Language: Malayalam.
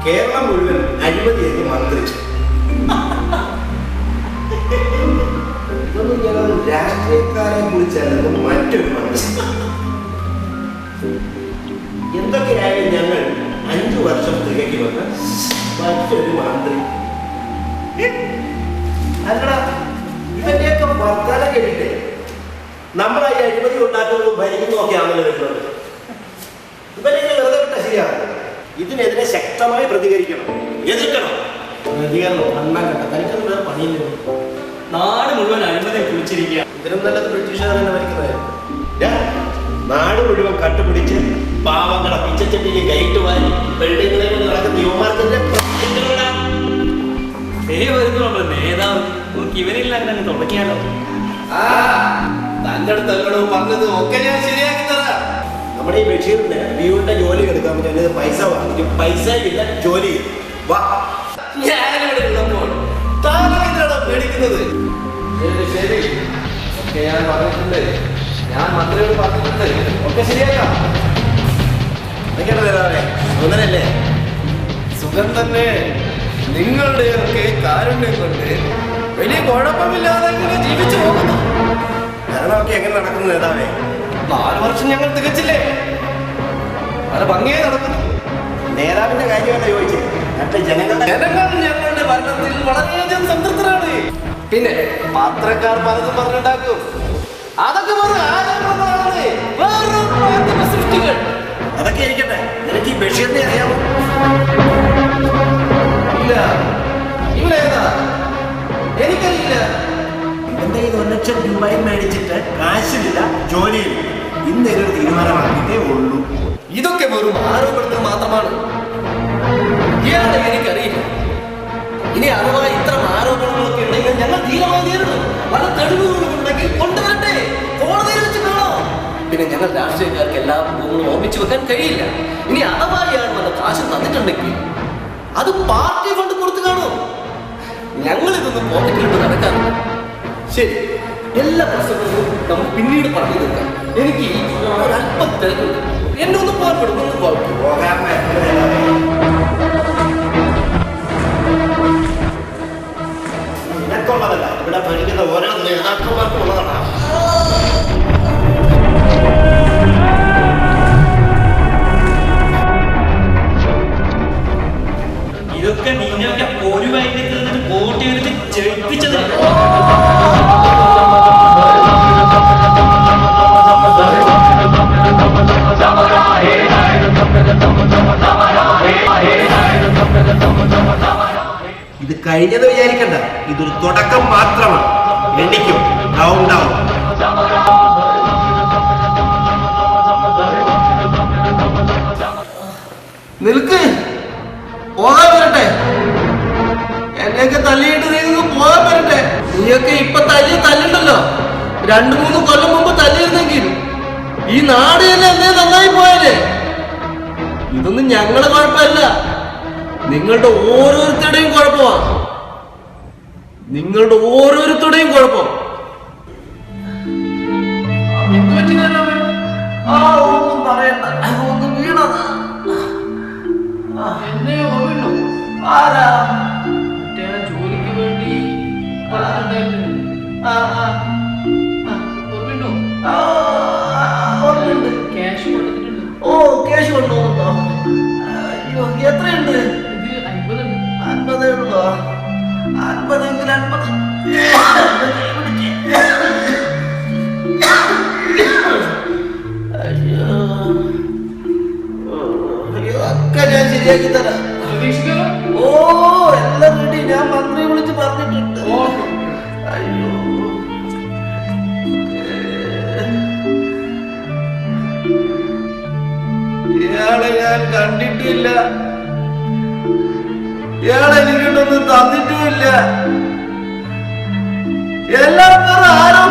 കേരളം മുഴുവൻ അഴിമതിയായി മന്ത്രി. ഇതൊന്നും ഞങ്ങൾ രാഷ്ട്രീയക്കാരെ കുറിച്ചല്ലെന്ന് മറ്റൊരു മന്ത്രി. എന്തൊക്കെയായാലും ഞങ്ങൾ 5 വർഷം തികയ്ക്കുമെന്ന് മറ്റൊരു മന്ത്രി. അല്ലടാ, ഇവന്റെയൊക്കെ വർത്തമാനം കേട്ടിട്ട് നമ്മളായി അഴിമതി ഉണ്ടാക്കുന്നതും ഭരിക്കുന്നതും ഒക്കെയാണല്ലോ വരുന്നത്. ഇവരെയൊക്കെ വെറുതെ വിട്ട ശരിയാണ്. ഇതിനെതിരെ ശക്തമായി പ്രതികരിക്കണം, എതിർക്കണം. പ്രതികരണം അണ്ണാകട്ടെ, തനിക്കത് വേറെ പണിയില്ല. നാട് മുഴുവൻ അഴിമതി കുളിച്ചിരിക്കുക. ഇതിനും നല്ലത് ബ്രിട്ടീഷുകാർ തന്നെ ഭരിക്കുന്നതായിരുന്നു. നാട് മുഴുവൻ കട്ടുപിടിച്ച് പാവങ്ങളെ പിച്ചച്ചട്ടിക്ക് കൈയിട്ട് വാരി ബിൽഡിങ്ങിനെ കൊണ്ട് നടക്കുന്ന യുവമാർക്കെതിരെ വരുന്നുണ്ടോ നേതാവ്? ഇവരില്ല അങ്ങനെ തുടങ്ങിയാലോ? തന്റെ അടുത്തല്ലോ പറഞ്ഞത് ഒക്കെ ഞാൻ ശരിയാക്കി തരാം. നമ്മുടെ ഈ ബഷീറിന് വ്യൂവിന്റെ ജോലി എടുക്കാൻ പറ്റുന്നത് പൈസ വാങ്ങിക്കും. പൈസ ഇല്ല, ജോലി വാ. ഞാനിവിടെ ഉള്ളപ്പോൾ താങ്കളെന്താണോ പേടിക്കുന്നത്? ശരി, ഒക്കെ ഞാൻ പറഞ്ഞിട്ടുണ്ട്. ഞാൻ മന്ത്രിയോട് പറഞ്ഞിട്ടുണ്ട്, ഒക്കെ ശരിയാക്കാം. അതൊക്കെയാണ് തരാവേ. സുഖനല്ലേ? സുഖം തന്നെ. നിങ്ങളുടെയൊക്കെ കാരുണ്യം കൊണ്ട് വലിയ കുഴപ്പമില്ലാതെ ജീവിച്ചു പോകുന്നു. ഭരണമൊക്കെ എങ്ങനെ നടക്കുന്നു നേതാവേ? 4 വർഷം ഞങ്ങൾ തികച്ചില്ലേ? അത് ഭംഗിയായി നടക്കുന്നു. നേതാവിന്റെ കാര്യമല്ല ചോദിച്ചത്. ജനങ്ങൾ ഞങ്ങളുടെ ഭരണത്തിൽ വളരെയധികം സംതൃപ്തരാണ്. പിന്നെ പത്രക്കാർ പലതും പറഞ്ഞുണ്ടാക്കും. അതൊക്കെ സൃഷ്ടികൾ. അതൊക്കെ ഇരിക്കട്ടെ. എനിക്ക് ഈ ബഷീറിനെ അറിയാമോ? ഇല്ല. ഇവനേതാ? എനിക്കറിയില്ല. ഇവന്റെ 1 ലക്ഷം രൂപയും മേടിച്ചിട്ട് കാശില്ല, ജോലിയില്ല. ഇന്നൊരു തീരുമാനമാക്കിയിട്ടേ ഉള്ളൂ. ഇതൊക്കെ വെറും ആരോപണങ്ങൾ മാത്രമാണ്. ഇയാളെ എനിക്കറിയില്ല. ഇനി അഥവാ ഇത്തരം ആരോപണങ്ങളൊക്കെ ഉണ്ടെങ്കിൽ ഞങ്ങൾ ധീരമായി നേരിടും. പല തെളിവുകളും ഉണ്ടെങ്കിൽ കൊണ്ടുവരട്ടെ, കോടതിയിൽ വെച്ച് കാണാം. പിന്നെ ഞങ്ങൾ രാഷ്ട്രീയക്കാർക്ക് എല്ലാ ഭൂമികളും ഓർമ്മിച്ചു വെക്കാൻ കഴിയില്ല. ഇനി അഥവാ ഇയാൾ വല്ല കാശ് തന്നിട്ടുണ്ടെങ്കിൽ അത് പാർട്ടി ഫണ്ട് കൊടുത്തു കാണും. ഞങ്ങൾ ഇതൊന്നും പോക്കറ്റിലിട്ട് നടക്കാറില്ല. ശരി, എല്ലാ പ്രശ്നങ്ങളും നമുക്ക് പിന്നീട് പറഞ്ഞു തീർക്കാം. എനിക്ക് ഒരല്പം തിരക്കുണ്ട്. എന്നെ ഒന്ന് പോകാൻ നിനക്കുള്ളതല്ല, ഇവിടെ ഭരിക്കുന്ന ഓരോ നേതാക്കന്മാർക്കും ഉള്ളതാണ്. ഇതൊക്കെ നിങ്ങളുടെ ഒരു വൈകിട്ട് നിന്നിട്ട് പോട്ടി എടുത്ത് ജയിപ്പിച്ചത്. ഇത് കഴിഞ്ഞത് വിചാരിക്കണ്ട. ഇതൊരു തുടക്കം മാത്രമാണ്. എണ്ണിക്കും. Down down. നിൽക്ക്, പോകാൻ വരട്ടെ. എന്നെയൊക്കെ തല്ലിയിട്ട് നിങ്ങൾക്ക് പോകാൻ വരട്ടെ. നീയൊക്കെ ഇപ്പൊ തല്ലുണ്ടല്ലോ. 2-3 കൊല്ലം മുമ്പ് തല്ലിയിരുന്നെങ്കിൽ ഈ നാട് തന്നെ എന്നെ നന്നായി പോയാലേ. ഇതൊന്നും ഞങ്ങളുടെ കുഴപ്പമല്ല, നിങ്ങളുടെ ഓരോരുത്തരുടെയും കുഴപ്പമാണ്. നിങ്ങളുടെ ഓരോരുത്തരുടെയും കുഴപ്പം. ഒന്നും പറയണ്ട, ഒന്ന് വീണതാ. എന്നെ ഓർമ്മ ആരാ? ജോലിക്ക് വേണ്ടി ഓർമ്മയുണ്ട്. ക്യാഷ് കൊടുത്തിട്ടുണ്ട്. ഓ, ക്യാഷ് കൊണ്ടുപോകുന്നുണ്ടോ? അയ്യോ, എത്രയുണ്ട്? ഇത് 50 ഉണ്ട്. 50 ഉണ്ടോ? 50 എങ്കിൽ 50. ഒക്കെ ഞാൻ ശരിയാക്കി തരാം. ഓ, എല്ലാം റെഡി. ഞാൻ മന്ത്രിയെ വിളിച്ച് പറഞ്ഞിട്ടുണ്ട്. അയ്യോ, ഇയാളെ ഞാൻ കണ്ടിട്ടില്ല. ഇയാളെ എനിക്കിട്ടൊന്നും തന്നിട്ടുമില്ല. എല്ലാം ആരോ